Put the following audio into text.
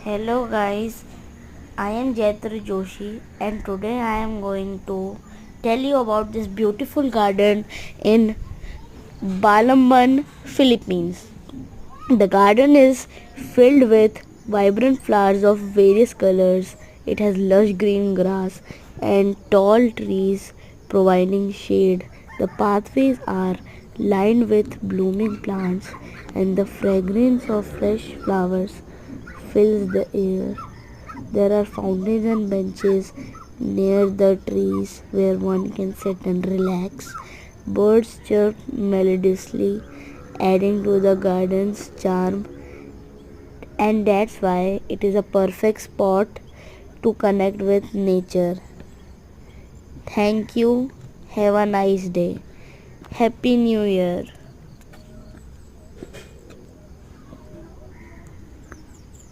Hello guys, I am Jaitar Joshi and today I am going to tell you about this beautiful garden in Balamban, Philippines. The garden is filled with vibrant flowers of various colors. It has lush green grass and tall trees providing shade. The pathways are lined with blooming plants and the fragrance of fresh flowers fills the air. There are fountains and benches near the trees where one can sit and relax. Birds chirp melodiously, adding to the garden's charm, and that's why it is a perfect spot to connect with nature. Thank you. Have a nice day. Happy New Year.